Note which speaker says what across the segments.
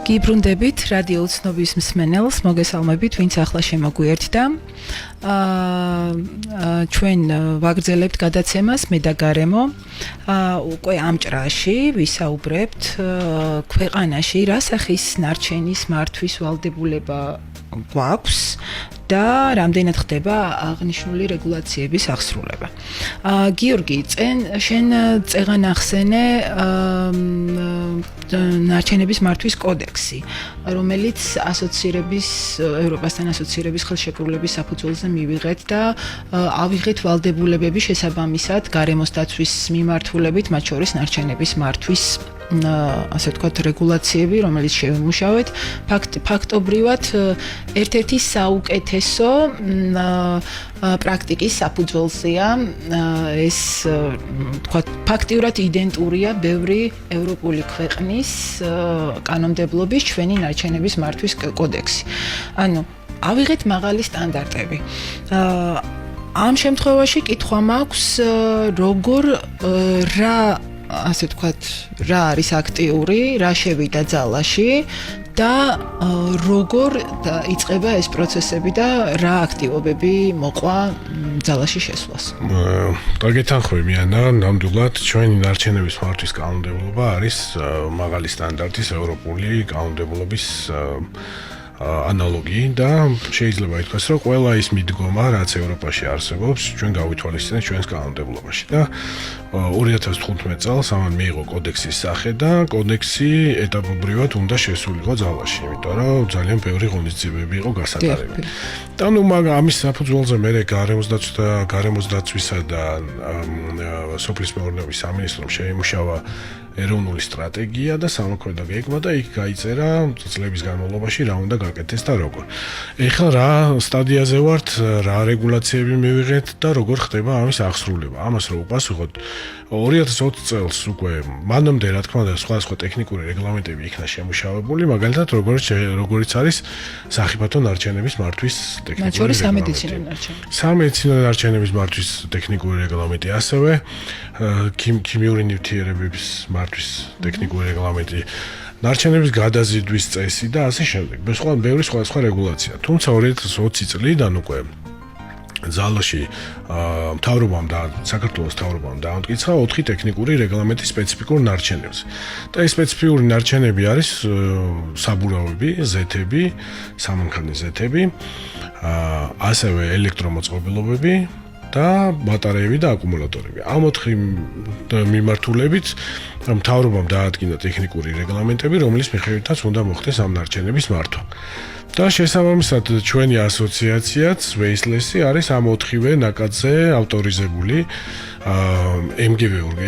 Speaker 1: გიბრუნდებით რადიო უცნობის მსმენელს, მოგესალმებით, ვინც ახლა შემოგვიერთდა. ჩვენ ვაგრძელებთ გადაცემას მე და გარემო. უკვე ამ ჭრაში ვისაუბრებთ ქვეყანაში რა სახის ნარჩენის მართვის ვალდებულება გვაქვს და რამდენად ხდება აღნიშნული რეგულაციების აღსრულება. გიორგი, შენ წეღან ახსენე ნარჩენების მართვის კოდექსი, რომელიც ევროპასთან ასოცირების ხელშეკრულების საფუძველზე მივიღეთ და ავიღეთ ვალდებულებები შესაბამისად გარემოს დაცვის მიმართულებით, მათ შორის ნარჩენების მართვის ასე ვთქვათ რეგულაციები, რომელიც შევიმუშავეთ. ფაქტობრივად ერთ-ერთი საუკეთესო პრაქტიკის საფუძველზეა ეს ვთქვათ ფაქტიურად იდენტურია ბევრი ევროპული ქვეყნის კანონმდებლობის ჩვენი ნარჩენების მართვის კოდექსი. ანუ ავიღეთ მაღალი სტანდარტები. ამ შემთხვევაში კითხვა მაქვს როგორ რა ასე ვთქვათ, რა არის აქტიური, რა შევიდა ძალაში და როგორ იწყება ეს პროცესები და რა აქტივობები მოყვა ძალაში შესვლას.
Speaker 2: დაგეთანხმები, ანა, ნამდვილად ჩვენი ნარჩენების მართვის კანონმდებლობა არის მაღალი სტანდარტის ევროპული კანონმდებლობის ანალოგი და შეიძლება ითქვას, რომ ყველა ის მიდგომა, რაც ევროპაში არსებობს, ჩვენ გავითვალისწინეთ ჩვენს კანონმდებლობაში და 2015 წელს ამან მიიღო კოდექსის სახე და კოდექსი ეტაპობრივად უნდა შესულიყო ძალაში, იმიტომ რომ ძალიან ბევრი ღონისძიებები იყო გასატარებელი. და ნუ ამის საფუძველზე მე გარემოს დაცვისა და სოფლის მეურნეობის სამინისტრომ შეიმუშავა ეროვნული სტრატეგია და სამოქმედო გეგმა და იქ გაიწერა წლების განმავლობაში რა უნდა გაკეთდეს და როგორ. ეხლა რა სტადიაზე ვართ, რა რეგულაციები მივიღეთ და როგორ ხდება ამის აღსრულება. ამას რო უპასუხოთ 2020 წელს უკვე მანამდე რა თქმა უნდა სხვა ტექნიკური რეგლამენტები იქნა შემუშავებული, მაგალითად როგორიც არის სახიფათო ნარჩენების მართვის ტექნიკური რეგლამენტი. სამედიცინო ნარჩენების მართვის ტექნიკური რეგლამენტი, ასევე ქიმიური ნივთიერებების მართვის ტექნიკური რეგლამენტი, ნარჩენების გადაზიდვის წესი და ასე შემდეგ. ბევრი სხვა რეგულაცია. თუმცა 2020 წლიდან უკვე ძალაში საქართველოს მთავრობამ დაამტკიცა 4 ტექნიკური რეგლამენტის სპეციფიკურ ნარჩენებს. და ეს სპეციფიკური ნარჩენები არის საბურავები, ზეთები, სამანქანო ზეთები, ასევე ელექტრომოწყობილობები და ბატარეები და აკუმულატორები. ამ 4 მიმართულებით მთავრობამ დაადგინა ტექნიკური რეგლამენტები, რომლის მიხედვითაც უნდა მოხდეს ამ ნარჩენების მართვა. და შესაბამისად ჩვენი ასოციაციაც Waste-less არის ამ 4-ვე ნაკადზე ავტორიზებული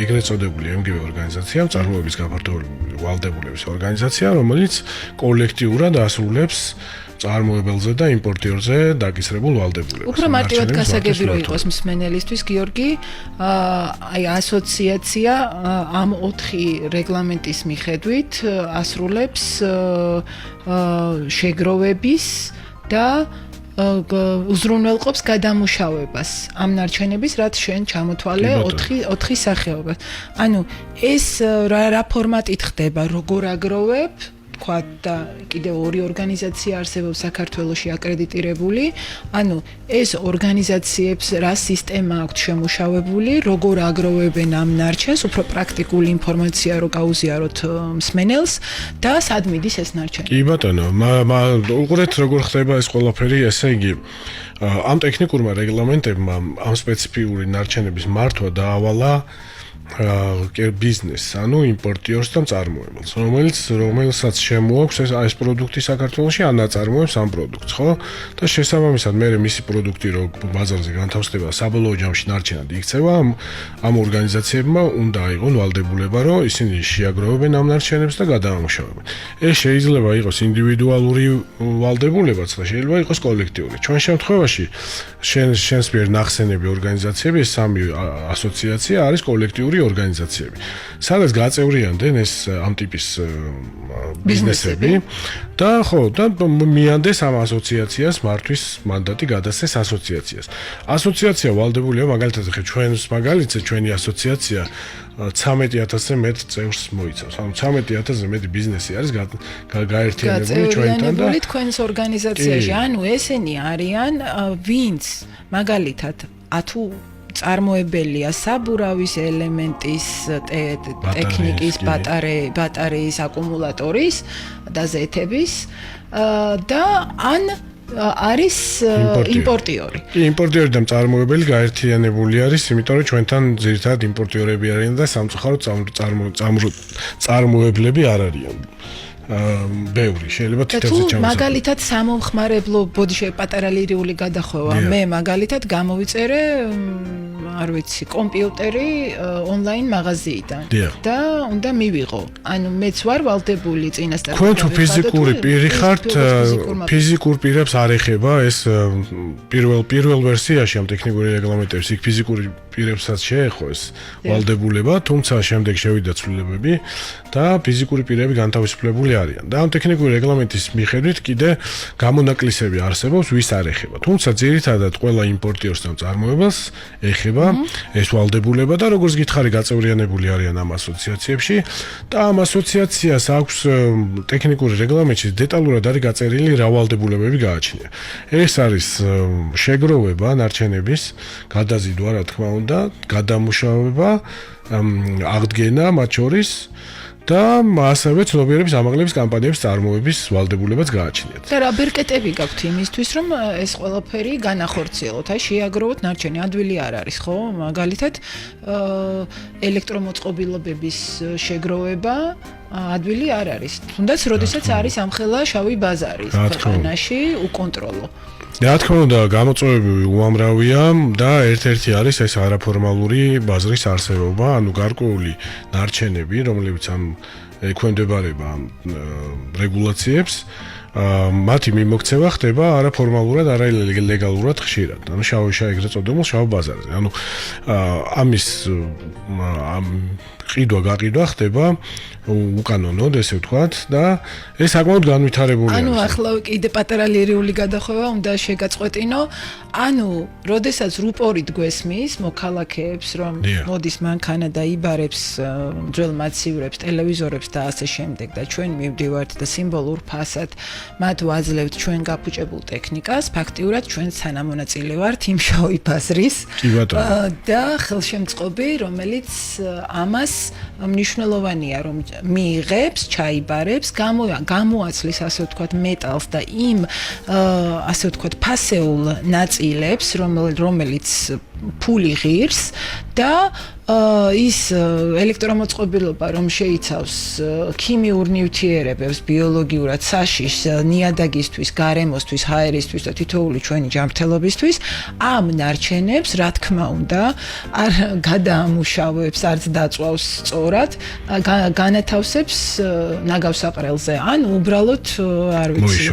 Speaker 2: ეგრეთ წოდებული MGV ორგანიზაცია, მწარმოების გაფართოებული ვალდებულების ორგანიზაცია, რომელიც კოლექტიურად ასრულებს წარმოებელზე და იმპორტიორზე დაკისრებულ ვალდებულებას.
Speaker 1: უფრო მარტივად გასაგები რო იყოს მსმენელისთვის, გიორგი, აი ასოციაცია ამ 4 რეგლამენტის მიხედვით ასრულებს შეგროვების და უზრუნველყოფს გადამუშავებას ამ ნარჩენების, რაც შენ ჩამოთვალე 4 სახეობას. ანუ ეს რა ფორმატით ხდება, როგორ აგროვებ? თქვათ და კიდევ 2 ორგანიზაცია არსებობს საქართველოში აკრედიტირებული. ანუ ეს ორგანიზაციებს რა სისტემა აქვთ შემუშავებული, როგორ აგროვებენ ამ ნარჩენს, უფრო პრაქტიკული ინფორმაცია რო გაუზიაროთ მსმენელს და სად მიდის ეს ნარჩენი.
Speaker 2: კი ბატონო, უყურეთ როგორ ხდება ეს ყველაფერი, ესე იგი ამ ტექნიკურმა რეგლამენტებმა ამ სპეციფიკური ნარჩენების მართვა დაავალა ბიზნესს, ანუ იმპორტიორს და მწარმოებელს, რომელსაც შემოაქვს ეს პროდუქტი საქართველოში, ან აწარმოებს ამ პროდუქტს, ხო? და შესაბამისად მე მისი პროდუქტი რო ბაზარზე განთავსდება, საბოლოო ჯამში ნარჩენად იქცევა, ამ ორგანიზაციებმა უნდა აიღონ ვალდებულება, რომ ისინი შეაგროვებენ ამ ნარჩენებს და გადაამუშავებენ. ეს შეიძლება იყოს ინდივიდუალური ვალდებულებაც და შეიძლება იყოს კოლექტიური. ჩვენ შემთხვევაში შენს მიერ ნახსენები ორგანიზაციები, ეს 3 ასოციაცია არის კოლექტიური კომერციული ორგანიზაციები. სადაც გაწევრიანდნენ ეს ამ ტიპის ბიზნესები და მიანდეს ამ ასოციაციას მართვის მანდატი გადასცეს ასოციაციას. ასოციაცია ვალდებულია მაგალითად ჩვენს მაგალითზე ჩვენი ასოციაცია 13000-ზე მეტ წევრს მოიცავს. ანუ 13000-ზე მეტი ბიზნესი არის გაერთიანებული ჩვენთან და
Speaker 1: თქვენს ორგანიზაციაში. ანუ ესენი არიან ვინც მაგალითად თუ წარმოებელია საბურავის ელემენტის ტექნიკის ბატარეის აკუმულატორის და ზეთების და ან არის იმპორტიორი.
Speaker 2: იმპორტიორი და მწარმოებელი გაერთიანებული არის, იმიტომ რომ ჩვენთან ძირითადად იმპორტიორები არიან და სამწუხაროდ წარმოებლები არ არიან. ბევრი შეიძლება თითებზე ჩამოსა.
Speaker 1: მაგალითად სამომხმარებლო ბოდიში პატარა ლირიული გადახვევა. მე მაგალითად გამოვიწერე არ ვიცი, კომპიუტერი ონლაინ მაღაზიიდან და უნდა მივიღო. ანუ მეც ვარ ვალდებული წინასწარ.
Speaker 2: თქვენ თუ ფიზიკური პირი ხართ, ფიზიკურ პირებს არ ეხება ეს პირველ ვერსიაში ამ ტექნიკური რეგლამენტების იქ ფიზიკური პირებსაც შეეხო ეს ვალდებულება, თუმცა შემდეგ შევიდა ცვლილებები და ფიზიკური პირები განთავისუფლებული არიან. და ამ ტექნიკური რეგლამენტის მიხედვით კიდე გამონაკლისები არსებობს, ვის არ ეხება. თუმცა ძირითადად ყველა იმპორტიორს და მწარმოებელს ეხება ეს ვალდებულება და როგორც გითხარი გაწევრიანებული არიან ამ ასოციაციებში და ამ ასოციაციას აქვს ტექნიკური რეგლამენტში დეტალურად არის გაწერილი რა ვალდებულებები გააჩნია. ეს არის შეგროვება ნარჩენების, გადაზიდვა რა თქმა უნდა, გადამუშავება, აღდგენა მათ შორის და ასევე ცნობიერების ამაღლების კამპანიების წარმოების ვალდებულებაც გააჩნიათ.
Speaker 1: და რა ბერკეტები გაქვთ იმისთვის, რომ ეს ყველაფერი განახორციელოთ, შეაგროვოთ ნარჩენი, ადვილი არ არის, ხო? მაგალითად, ელექტრომოწყობილობების შეგროვება ადვილი არ არის. თუნდაც როდესაც არის ამხელა შავი ბაზარი ქვეყანაში უკონტროლო.
Speaker 2: რა თქმა უნდა, გამოწვევები უამრავია და ერთ-ერთი არის ეს არაფორმალური ბაზრის არსებობა, ანუ გარკვეული ნარჩენები, რომლებიც ექვემდებარება ამ რეგულაციებს, მათი მიმოქცევა ხდება არაფორმალურად, არალეგალურად ხშირად. ანუ შავი ეგრეთ წოდებულ შავ ბაზარზე. ანუ ამის გაყიდვა ხდება უკანონოდ, ესე ვთქვათ, და ეს საკმაოდ განვითარებული არის.
Speaker 1: ანუ ახლა კიდე პატარა ლირიული გადახვევა უნდა შეგაწყვეტინო. ანუ, როდესაც რუპორით გვესმის მოქალაქეებს, რომ მოდის მანქანა და იბარებს ძველ მაცივრებს, ტელევიზორებს და ასე შემდეგ და ჩვენ მივდივართ და სიმბოლურ ფასად მათ ვაძლევთ ჩვენ გაფუჭებულ ტექნიკას, ფაქტიურად ჩვენ თანამონაწილე ვართ იმ შავი ბაზრის და ხელშემწყობი, რომელიც ამას მნიშვნელოვანია, რომ მიიღებს, ჩაიბარებს, გამოაცლის ასე ვთქვათ მეტალს და იმ ასე ვთქვათ ფასეულ ნაწილებს, რომელიც ფული ღირს და ის ელექტრომოწყობილობა რომ შეიცავს ქიმიურ ნივთიერებებს, ბიოლოგიურად საშიშს, ნიადაგისთვის, გარემოსთვის, ჰაერისთვის და თითოეული ჩვენი ჯანმრთელობისთვის, ამ ნარჩენებს, რა თქმა უნდა, არ გადაამუშავებს, არც დაწვავს სწორად, განათავსებს ნაგავსაყრელზე, ან უბრალოდ, არ ვიცი,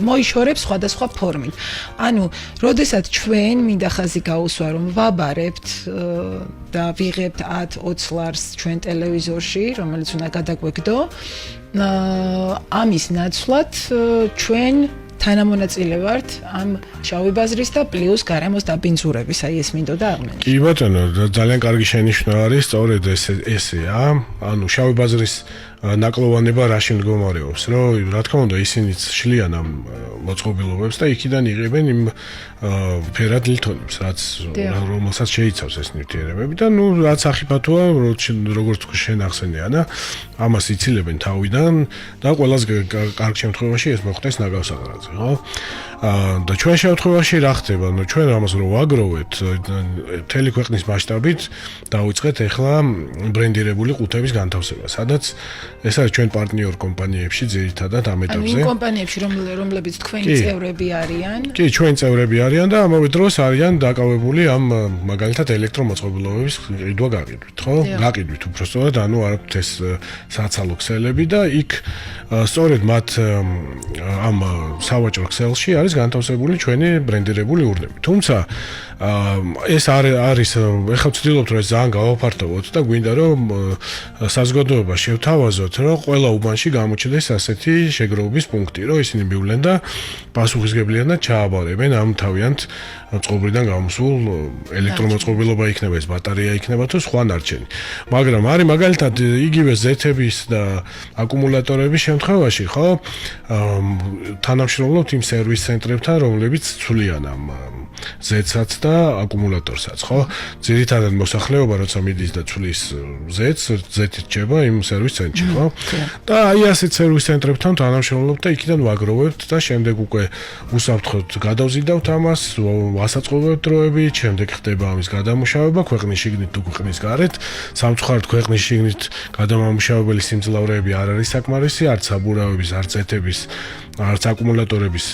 Speaker 1: მოიშორებს სხვადასხვა ფორმით. ანუ, როდესაც ჩვენ მინდა ხაზი გაუსვა, რომ ვაბარებთ და ვიღებთ 10-20 ლარს ჩვენ ტელევიზორში, რომელიც უნდა გადაგვეგდო, ამის ნაცვლად ჩვენ თანამონაწილე ვართ ამ შავი ბაზრის და პლუს გარემოს დაბინძურების, ეს მინდოდა აღმენიშნა.
Speaker 2: კი ბატონო, ძალიან კარგი შენიშვნა არის, სწორედ ესეა. ანუ შავი ბაზრის ნაკლოვანება რაში მდგომარეობს, რომ რა თქმა უნდა ისინიც შლიან ამ მოწყობილობებს და იქიდან იღებენ იმ ფერად ლითონებს, რომელსაც შეიცავს ეს ნივთიერებები და რაც ახიფათოა, როგორც შენ ახსენია და ამას ცილებენ თავიდან და ყველას კარგ შემთხვევაში ეს მოხდეს ნაგავსაყრელზე, ხო? და ჩვენ შემთხვევაში რა ხდება? ნუ ჩვენ ამას რო ვაგროვეთ მთელი ქვეყნის მასშტაბით დავიწყეთ ახლა ბრენდირებული ყუთების განთავსება, სადაც ეს არის ჩვენ პარტნიორ კომპანიებში ძირითადად ამ ეტაპზე.
Speaker 1: იმ კომპანიებში რომლებიც თქვენი წევრები არიან?
Speaker 2: კი, ჩვენ წევრები არიან და ამავე დროს არიან დაკავებული ამ მაგალითად ელექტრომოწყობილობების ყიდვა-გაყიდვით, ხო? გაყიდვით უბრალოდ, ანუ არ აქვს ეს საცალო ქსელები და იქ სწორედ მათ ამ სავაჭრო ქსელში არის არის განთავსებული ჩვენი ბრენდირებული ურნები. თუმცა ეს არის ეხლა ვცდილობთ რომ ეს ძალიან გავაფართოვოთ და გვინდა რომ საზოგადოება შევთავაზოთ რომ ყველა უბანში გამოჩნდეს ასეთი შეგროვების პუნქტი, რომ ისინი მივლენ და პასუხისგებლიანად ჩააბარებენ ამ თავიანთ წყობრიდან გამოსულ ელექტრომოწყობილობა იქნება ეს ბატარეა იქნება თუ სხვა ნარჩენი. მაგრამ არის მაგალითად იგივე ზეთების და აკუმულატორების შემთხვევაში, ხო? თანამშრომლობთ იმ სერვის ცენტრებთან, რომლებიც ცვლიან ამ ზეთსაც და აკუმულატორსაც, ხო? ძირითადად მოსახლეობა როცა მიდის და ცვლის ზეთს, ზეთი რჩება იმ სერვის ცენტრში, ხო? და აი ასეთ სერვის ცენტრებთან თანამშრომლობთ და იქიდან ვაგროვებთ და შემდეგ უკვე უსაფრთხოდ გადავზიდავთ ამას, ასაწყობებთ დროებით, შემდეგ ხდება ამის გადამუშავება ქვეყნის შიგნით თუ ქვეყნის გარეთ. სამწუხაროდ ქვეყნის შიგნით გადამამუშავებელი სიმძლავრეები არ არის საკმარისი, არც საბურავების, არც ზეთების, არც აკუმულატორების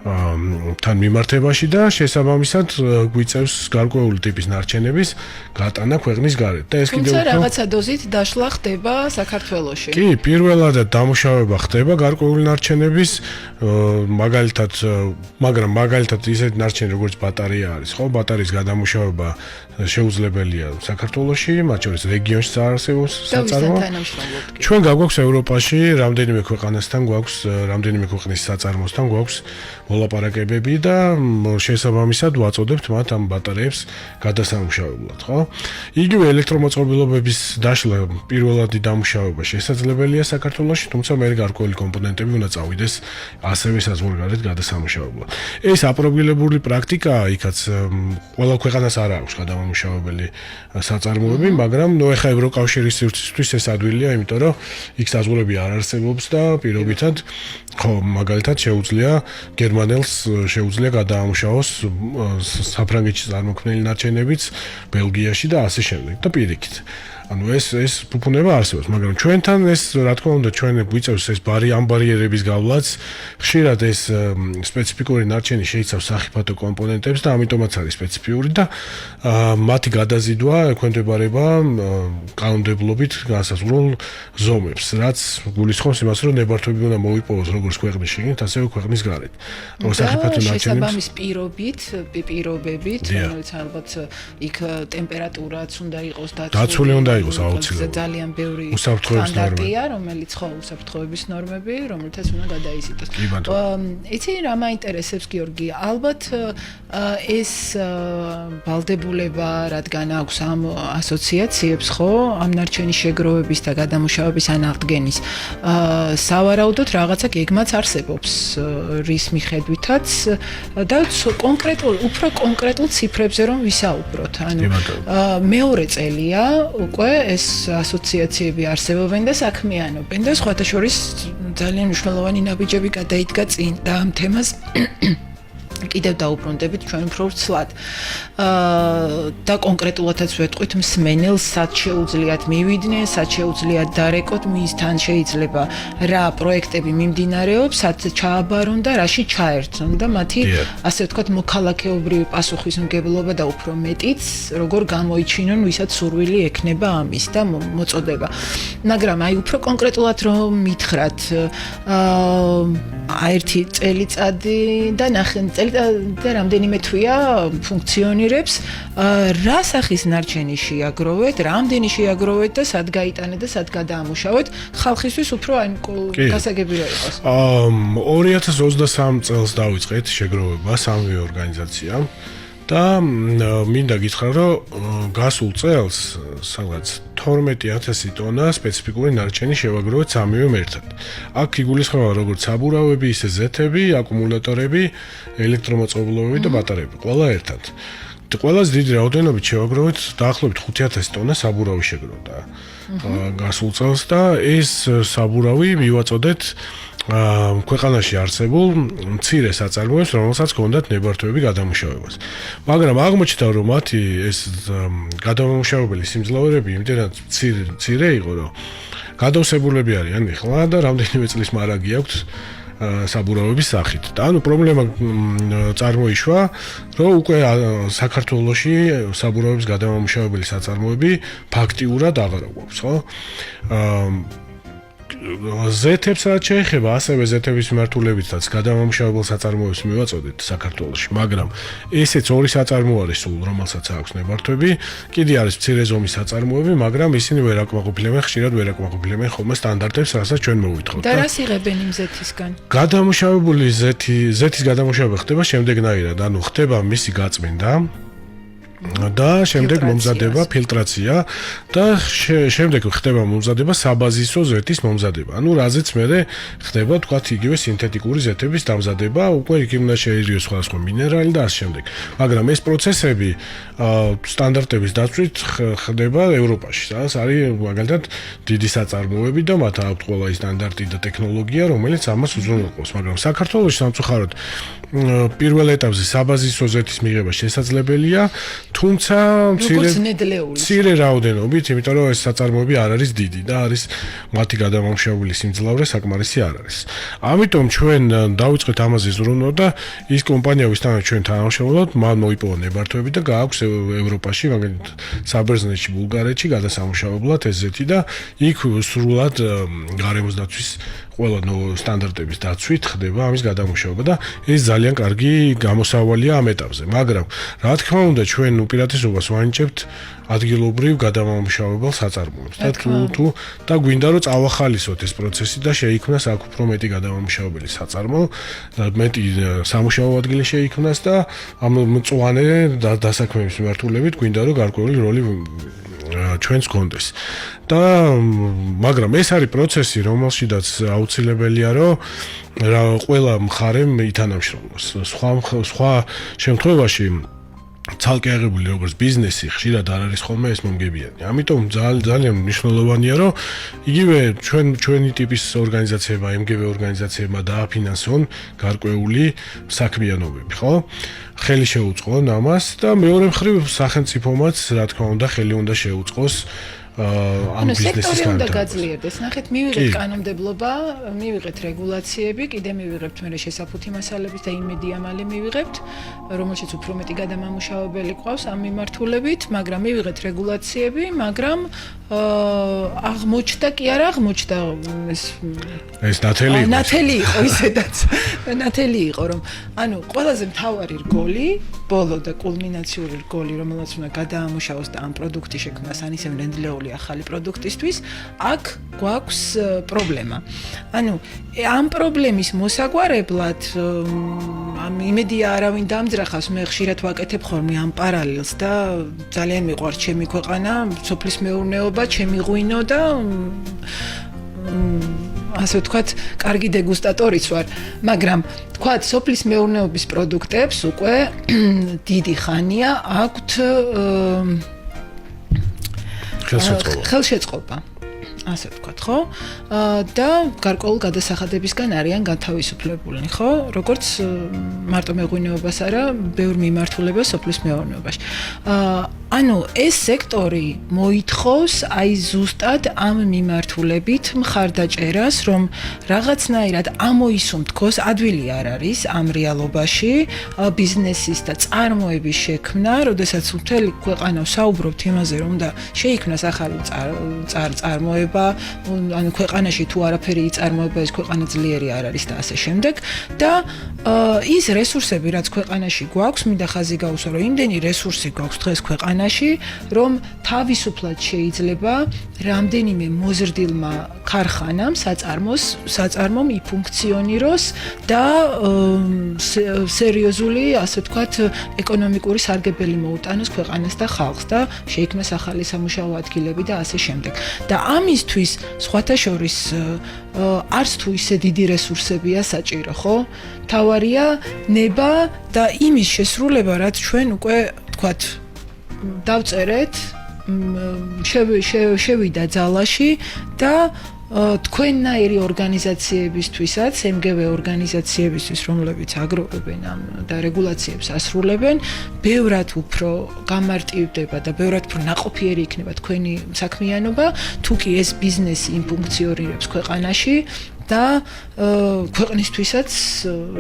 Speaker 2: თან მიმართებაში და შესაბამისად გვიწევს გარკვეული ტიპის ნარჩენების გატანა ქვეყნის გარეთ. და ეს კიდევ
Speaker 1: თუმცა რაღაცა დოზით დაშლა ხდება საქართველოში.
Speaker 2: კი, პირველადად დამუშავება ხდება გარკვეული ნარჩენების, მაგრამ მაგალითად ისეთი ნარჩენი როგორც ბატარეა არის, ხო? ბატარეის გადამუშავება შეუძლებელია საქართველოში, მათ შორის რეგიონში არსებობს საწარმო. ჩვენ გაგვაქვს ევროპაში რამდენიმე ქვეყანასთან გვაქვს, რამდენიმე ქვეყნის საწარმოსთან გვაქვს მოლაპარაკებები და შესაბამისად ვაწოდებთ მათ ამ ბატარეებს გადასამუშავებლად, ხო? იგივე ელექტრომოწყობილობების დაშლა პირველადი დამუშავება შესაძლებელია საქართველოში, თუმცა მე გარკვეული კომპონენტები უნდა წავიდეს ასევე საზღვარგარეთ გადასამუშავებლად. ეს აპრობირებული პრაქტიკაა, იქაც ყველა ქვეყანას არ აქვს გადამამუშავებელი საწარმოები, მაგრამ ეხა ევროკავშირის სივრცისთვის ეს ადვილია, იმიტომ რომ იქ საზღვრები არ არსებობს და პირობითად ხო, მაგალითად შეუძლია გერმანელს შეუძლია გადაამუშავოს საფრანგეთში წარმოქმნილი ნარჩენებიც ბელგიაში და ასე შემდეგ და პირიქით. ანუ ეს ფუფუნება არსებობს, მაგრამ ჩვენთან ეს რა თქმა უნდა ჩვენ გვიწევს ეს ამბარიერების გავლაც, ხშირად ეს სპეციფიკური ნარჩენი შეიცავს სახიფათო კომპონენტებს და ამიტომაც არის სპეციფიური და მათი გადაზიდვა ექვემდებარება კანონმდებლობით განსაზღვრულ ზომებს, რაც გულისხმობს იმას, რომ ნებართვები უნდა მოიპოვოს როგორც ქვეყნის შიგნით, ასევე ქვეყნის გარეთ.
Speaker 1: სახიფათო ნარჩენების პირობებით, რომელიც ალბათ იქ ტემპერატურაც უნდა იყოს
Speaker 2: დაცული უნდა იყოს აუცილებლად.
Speaker 1: ძალიან ბევრი
Speaker 2: სტანდარტია,
Speaker 1: რომელიც ხო უსაფრთხოების ნორმები, რომელთაც უნდა გადაიზიდოს. იცი რა მაინტერესებს გიორგი? ალბათ ეს ვალდებულება, რადგან აქვს ამ ასოციაციებს, ხო, ამ ნარჩენის შეგროვების და გადამუშავების ანალგენის, სავარაუდოდ რაღაცა გეგმაც არსებობს, რის მიხედვითაც და უფრო კონკრეტულ ციფრებზე რომ ვისაუბროთ. ანუ მეორე წელია უკვე ეს ასოციაციები არსებობენ და საქმიანობენ და სხვათა შორის ძალიან მნიშვნელოვანი ნაბიჯები გადაიდგა წინ და ამ თემას კიდევ დაუბრუნდებით ჩვენ უფრო ვრცლად. და კონკრეტულადაც ვეტყვით მსმენელს, სად შეუძლიათ მივიდნენ, სად შეუძლიათ დარეკოთ, მისთან შეიძლება რა პროექტები მიმდინარეობს, სად ჩააბარონ და რაში ჩაერთონ და მათი ასე ვთქვათ მოქალაქეობრივი პასუხისმგებლობა და უფრო მეტიც როგორ გამოიჩინონ, ვისაც სურვილი ექნება ამის და მოწოდება. მაგრამ აი უფრო კონკრეტულად რომ მითხრათ, ერთი წელიწადი და და რამდენიმე თვეა ფუნქციონირებს, რა სახის ნარჩენი შეაგროვეთ, რამდენი შეაგროვეთ და სად გაიტანეთ და სად გადაამუშავეთ, ხალხისთვის უფრო გასაგები რა იყოს.
Speaker 2: 2023 წელს დავიწყეთ შეგროვება სამივე ორგანიზაციამ და მინდა გითხრა, რომ გასულ წელს სადღაც 12000 ტონა სპეციფიკური ნარჩენი შევაგროვეთ სამივე ერთად. აქ იგულისხმება როგორც საბურავები, ისე ზეთები, აკუმულატორები, ელექტრომოწყობილობები და ბატარეები, ყველა ერთად. ყველაზე დიდი რაოდენობით შევაგროვეთ დაახლოებით 5000 ტონა საბურავი შეგროვდა გასულ წელს და ეს საბურავი მივაწოდეთ ქვეყანაში არსებულ მცირე საწარმოებს, რომელსაც ჰქონდათ ნებართვები გადამუშავებას. მაგრამ აღმოჩნდა, რომ მათი ეს გადამამუშავებელი სიმძლავრეები იმდენად მცირე იყო, რომ გადავსებულები არიან ეხლა და რამდენიმე წლის მარაგი აქვს საბურავების სახით. და ანუ პრობლემა წარმოიშვა, რომ უკვე საქართველოში საბურავების გადამამუშავებელი საწარმოები ფაქტიურად აღარ გვაქვს, ხო? ზეთებს რაც შეეხება, ასევე ზეთების მიმართულებითაც გადამამუშავებელ საწარმოებს მივაწოდეთ საქართველოში, მაგრამ ესეც ორი საწარმო არის სულ, რომელსაც აქვს ნებართვები. კიდე არის მცირე ზომის საწარმოები, მაგრამ ისინი ვერ აკმაყოფილებენ, ხშირად ვერ აკმაყოფილებენ ხოლმე სტანდარტებს, რასაც ჩვენ მოვვითხოვთ.
Speaker 1: და რას იღებენ იმ ზეთისგან?
Speaker 2: გადამუშავებული ზეთის გადამუშავება ხდება შემდეგნაირად, ანუ ხდება მისი გაწმინდა და შემდეგ მომზადება ფილტრაცია და შემდეგ ხდება მომზადება საბაზისო ზეთის მომზადება. ანუ რაზეც მერე ხდება თქვათ იგივე სინთეტიკური ზეთების დამზადება, უკვე იქ უნდა შეიძიოს სხვადასხვა მინერალი და ასე შემდეგ. მაგრამ ეს პროცესები სტანდარტების დაცვით ხდება ევროპაში, სადაც არის მაგალითად დიდი საწარმოები და მათ აქვთ ყველა ის სტანდარტი და ტექნოლოგია, რომელიც ამას უზრუნველყოფს, მაგრამ საქართველოში სამწუხაროდ პირველ ეტაპზე საბაზისო ზეთის მიღება შესაძლებელია, თუმცა მცირე რაოდენობით, იმიტომ რომ ეს საწარმოები არ არის დიდი და არის მათი გადამამუშავებელი სიმძლავრე საკმარისი არ არის. ამიტომ ჩვენ დავიწყეთ ამაზე ზრუნვა და ის კომპანია ვისთანაც ჩვენ თანამშრომლობთ, მან მოიპოვა ნებართვები და გააქვს ევროპაში, მაგალითად საბერძნეთში, ბულგარეთში გადასამუშავებლად ეს ზეთი და იქ სრულად გარემოს დაცვის ყველა სტანდარტების დაცვით ხდება ამის გადამუშავება და ეს ძალიან კარგი გამოსავალია ამ ეტაპზე. მაგრამ რა თქმა უნდა ჩვენ უპირატესობას ვანიჭებთ ადგილობრივ გადამამუშავებელ საწარმოებს. და გვინდა რომ წავახალისოთ ეს პროცესი და შეიქმნას აქ უფრო მეტი გადამამუშავებელი საწარმო, მეტი სამუშაო ადგილი შეიქმნას და ამ მწვანე დასაქმების მიმართულებით გვინდა რომ გარკვეული როლი ჩვენს გქონდეს. და მაგრამ ეს არის პროცესი, რომელშიდაც აუცილებელია რომ ყველა მხარემ ითანამშრომლოს. სხვა შემთხვევაში ცალკე აღებული როგორც ბიზნესი ხშირად არ არის ხოლმე ეს მომგებიანი. ამიტომ ძალიან მნიშვნელოვანია რომ იგივე ჩვენი ტიპის ორგანიზაციებმა, MGV ორგანიზაციებმა დააფინანსონ გარკვეული საქმიანობები, ხო? ხელი შეუწყონ ამას და მეორე მხრივ სახელმწიფომაც რა თქმა უნდა ხელი უნდა შეუწყოს ამ ბიზნესის
Speaker 1: განვითარებას. უნდა გაძლიერდეს. ნახეთ, მივიღეთ კანონმდებლობა, მივიღეთ რეგულაციები, კიდე მივიღებთ მე შესაფუთი მასალების და იმედია მალე მივიღებთ, რომელშიც უფრო მეტი გადამამუშავებელი ყავს ამ მიმართულებით, მაგრამ მივიღეთ რეგულაციები, მაგრამ აღმოჩნდა კი არა აღმოჩნდა
Speaker 2: ეს ნათელი
Speaker 1: იყო ისედაც. ნათელი იყო, რომ ანუ ყველაზე მთავარი რგოლი, ბოლო და კულმინაციური რგოლი, რომელსაც უნდა გადაამუშავოს და ამ პროდუქტი შექმნას ანისემ ნედლეული ახალი პროდუქტისთვის, აქ გვაქვს პრობლემა. ანუ ამ პრობლემის მოსაგვარებლად ამ იმედია არავინ დამძრახავს, მე ხშირად ვაკეთებ ხოლმე ამ პარალელს და ძალიან მიყვარს ჩემი ქვეყანა, სოფლის მეურნეობა, ჩემი ღვინო და ასე ვთქვათ, კარგი დეგუსტატორიც ვარ, მაგრამ ვთქვათ, სოფლის მეურნეობის პროდუქტებს უკვე დიდი ხანია აქვთ ხელშეწყობა. ასე ვთქვათ, ხო? და გარკვეულ გადასახადებისგან არიან განთავისუფლებულნი, ხო? როგორც მარტო მეღვინეობას არა, ბევრ მიმართულებას სოფლის მეურნეობაში. ანუ ეს სექტორი მოითხოვს აი ზუსტად ამ მიმართულებით მხარდაჭერას, რომ რაღაცნაირად ამოისუმთქოს, ადვილი არ არის ამ რეალობაში ბიზნესის და წარმოების შექმნა, როდესაც მთელი ქვეყანა საუბრობთ იმაზე, რომ უნდა შეიქმნას ახალი წარმოება, ანუ ქვეყანაში თუ არაფერი იწარმოება, ეს ქვეყანა ძლიერი არ არის და ასე შემდეგ და ის რესურსები, რაც ქვეყანაში გვაქვს, მინდა ხაზი გაუსვა, რომ იმდენი რესურსი გვაქვს დღეს ქვეყანაში, რომ თავისუფლად შეიძლება რამდენიმე მოზრდილმა ქარხანამ საწარმომ იფუნქციონიროს და სერიოზული, ასე ვთქვათ, ეკონომიკური სარგებელი მოუტანოს ქვეყანას და ხალხს და შეიქმნას ახალი სამუშაო ადგილები და ასე შემდეგ. და ამისთვის სხვათა შორის არც თუ ისე დიდი რესურსებია საჭირო, ხო? თავარია ნება და იმის შესრულება, რაც ჩვენ უკვე ვთქვათ დავწერეთ, შევიდა ძალაში და თქვენნაირი ორგანიზაციებისთვისაც, MGV ორგანიზაციებისთვის, რომლებიც აგროვებენ და რეგულაციებს ასრულებენ, ბევრად უფრო გამარტივდება და ბევრად უფრო ნაყოფიერი იქნება თქვენი საქმიანობა, თუ კი ეს ბიზნესი იმფუნქციონირებს ქვეყანაში და ქვეყნისთვისაც,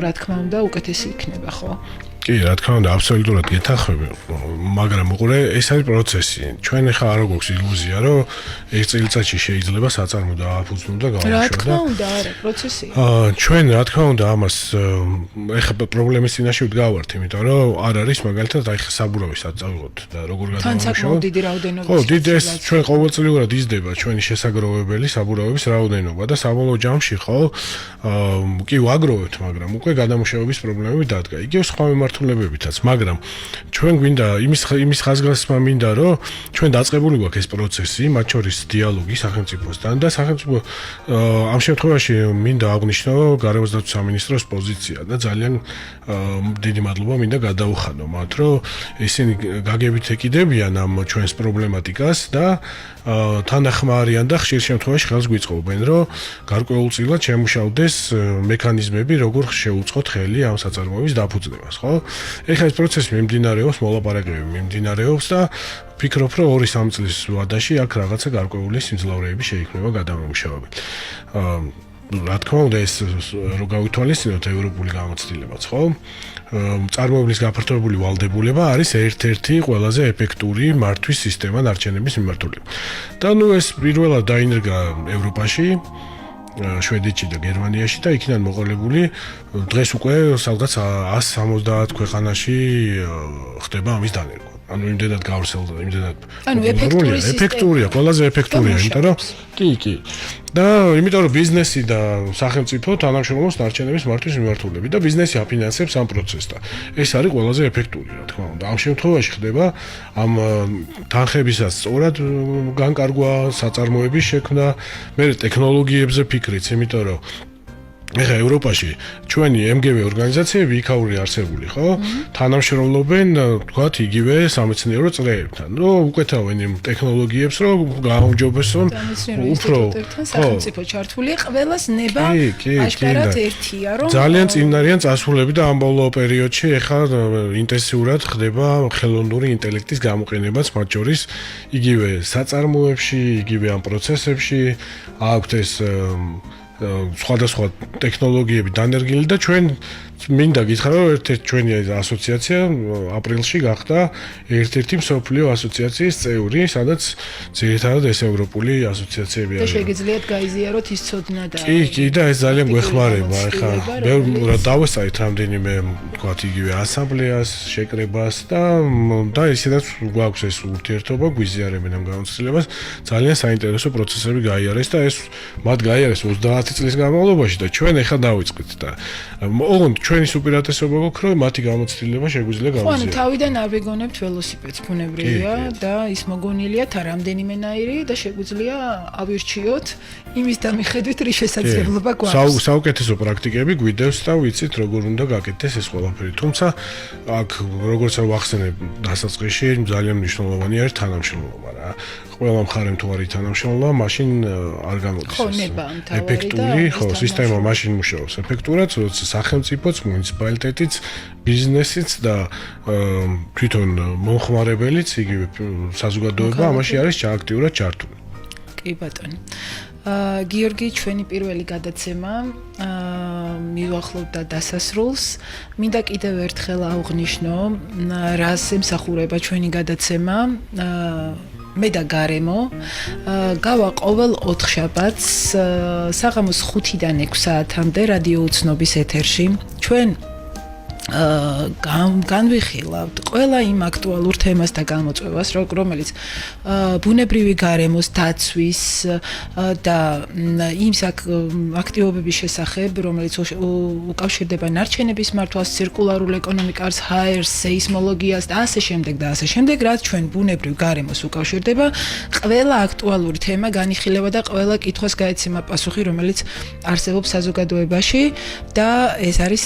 Speaker 1: რა თქმა უნდა, უკეთესი იქნება, ხო?
Speaker 2: კი, რა თქმა უნდა, აბსოლუტურად გეთანხმები, მაგრამ უყურე, ეს არის პროცესი. ჩვენ ხა არ გვაქვს ილუზია, რომ ერთ წელიწადში შეიძლება საწარმო დააფუძნო და გავუშვა.
Speaker 1: რა თქმა უნდა, არა, პროცესია.
Speaker 2: ჩვენ რა თქმა უნდა ამას ეხა პრობლემის წინაშე ვდგავართ, იმიტომ რომ არ არის მაგალითად აი ხა საბურავი საწავლებთ და როგორ
Speaker 1: განსაკუთრებით დიდი რაოდენობა.
Speaker 2: ხო, დიდი ეს ჩვენ ყოველწლიურად იზრდება ჩვენი შესაგროვებელი საბურავების რაოდენობა და საბოლოო ჯამში ხო კი ვაგროვებთ, მაგრამ უკვე გადამუშავების პრობლემები დადგა. იგივე სხვა მიმართულებებითაც, მაგრამ ჩვენ გვინდა იმის ხაზგასმა მინდა, რომ ჩვენ დაწყებული გვაქვს ეს პროცესი, მათ შორის დიალოგი სახელმწიფოსთან და სახელმწიფო ამ შემთხვევაში მინდა აღნიშნო გარემოსდაცვის სამინისტროს პოზიცია და ძალიან დიდი მადლობა მინდა გადაუხადო მათ, რომ ისინი გაგებით ეკიდებიან ამ ჩვენს პრობლემატიკას და თანახმარიან და ხშირ შემთხვევაში ხელს გვიწყობენ, რომ გარკვეულწილად შემუშავდეს მექანიზმები, როგორ შეუწყოთ ხელი ამ საწარმოების დაფუძნებას, ხო? ეხლა ეს პროცესი მიმდინარეობს, მოლაპარაკებები მიმდინარეობს და ფიქრობ, რომ 2-3 წლის ვადაში აქ რაღაცა გარკვეული სიმძლავრეები შეიქმნება გადამამუშავებელი. რა თქმა უნდა, ეს რო გავითვალისწინოთ ევროპული გამოცდილებაც, ხო? წარმოებლის გაფართოებული ვალდებულება არის ერთ-ერთი ყველაზე ეფექტური მართვის სისტემა ნარჩენების მიმართულებით. და ნუ ეს პირველად დაინერგა ევროპაში, შვედეთში და გერმანიაში და იქიდან მოყოლებული დღეს უკვე სადღაც 170 ქვეყანაში ხდება ამის დანერგვა. ანუ იმდენად გავრცელდა, იმდენად ეფექტურია, ყველაზე ეფექტურია, იმიტომ რომ კი. და იმიტომ რომ ბიზნესი და სახელმწიფო თანამშრომლობს ნარჩენების მართვის მიმართულებით და ბიზნესი აფინანსებს ამ პროცესს და ეს არის ყველაზე ეფექტური, რა თქმა უნდა. ამ შემთხვევაში ხდება ამ თანხებისაც სწორად განკარგვა, საწარმოების შექმნა, მე ტექნოლოგიებზე ფიქრიც, იმიტომ რომ ეხა ევროპაში ჩვენი MGV ორგანიზაციები იქაური არსებული, ხო? თანამშრომლობენ, თქვათ, იგივე სამეცნიერო წრეებთან. რომ უკეთავენ იმ ტექნოლოგიებს, რომ გააუმჯობესონ უფრო
Speaker 1: სახელმწიფო ჩართულია, ყველას ნება აშკარად ერთია, რომ
Speaker 2: ძალიან წინარიან წასულები და ამ ბოლო პერიოდში ეხა ინტენსიურად ხდება ხელოვნური ინტელექტის გამოყენებაც მათ შორის იგივე საწარმოებში, იგივე ამ პროცესებში აქვთ ეს სხვადასხვა ტექნოლოგიები დანერგილი და ჩვენ მინდა გითხრა რომ ერთ-ერთი ჩვენი ასოციაცია აპრილში გახდა ერთ-ერთი მსოფლიო ასოციაციის წევრი, სადაც ძირითადად ეს ევროპული ასოციაციები
Speaker 1: არის. და შეგიძლიათ გაიზიაროთ ის ცოდნა და
Speaker 2: კი და ეს ძალიან გვეხმარება. ეხლა მე დავესწრით რამდენიმე თქვათ იგივე ასამბლეას, შეკრებას და ისედაც გვაქვს ეს ურთიერთობა, გვიზიარებენ ამ გამოცდილებას. ძალიან საინტერესო პროცესები გაიარეს და ეს მათ გაიარეს 30 წლის განმავლობაში და ჩვენ ეხლა დავიწყეთ და ოღონდ ჩვენი უპირატესობა გვაქვს, რომ მათი გამოცდილება შეგვიძლია გავიზიაროთ.
Speaker 1: ხო, თავიდან არ ვიგონებთ ველოსიპედს, ბუნებრივია და ის მოგონილია თარამდენიმენაირი და შეგვიძლია ავირჩიოთ იმის დამიხედვით, რის შესაძლებლობა გვაქვს.
Speaker 2: საუკეთესო პრაქტიკები გვიდევს და ვიცით, როგორ უნდა გაკეთდეს ეს ყველაფერი. თუმცა აქ როგორც არ ვახსენებ დასაწყისში, ძალიან მნიშვნელოვანი არის თანამშრომლობა რა. ყველა მხარემ თუ არის თანამშრომლობა, მაშინ არ გამოდის.
Speaker 1: ხო, ნება მთავარი
Speaker 2: ეფექტური, ხო, სისტემა მაშინ მუშაობს ეფექტურად, როცა სახელმწიფოც, მუნიციპალიტეტიც, ბიზნესიც და თვითონ მომხმარებელიც, იგივე საზოგადოება ამაში არის აქტიურად ჩართული.
Speaker 1: კი ბატონო. გიორგი, ჩვენი პირველი გადაცემა მივახლოვდა დასასრულს. მინდა კიდევ ერთხელ აღვნიშნო, რას ემსახურება ჩვენი გადაცემა. მე და გარემო გავა ყოველ 4 შაბათს საღამოს 5-დან 6 საათამდე რადიო უცნობის ეთერში. ჩვენ განვიხილავთ ყველა იმ აქტუალურ თემას და გამოწვევას, რომელიც ბუნებრივი გარემოს დაცვის და იმ აქტივობების შესახებ, რომელიც უკავშირდება ნარჩენების მართვას, ცირკულარულ ეკონომიკას, ჰაერს, სეისმოლოგიას და ასე შემდეგ, რაც ჩვენ ბუნებრივ გარემოს უკავშირდება, ყველა აქტუალური თემა განიხილება და ყველა კითხვას გაეცემა პასუხი, რომელიც არსებობს საზოგადოებაში და ეს არის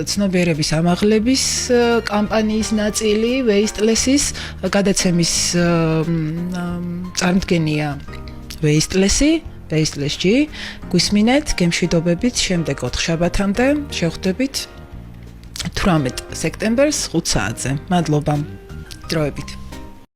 Speaker 1: ცნობიერების ამაღლების კამპანიის ნაწილი, Wasteless-ის გადაცემის წარმდგენია Wasteless-ი. გვისმინეთ, გემშვიდობებით შემდეგ 4 შაბათამდე, შევხვდებით 18 სექტემბერს 5 საათზე. მადლობა. დროებით.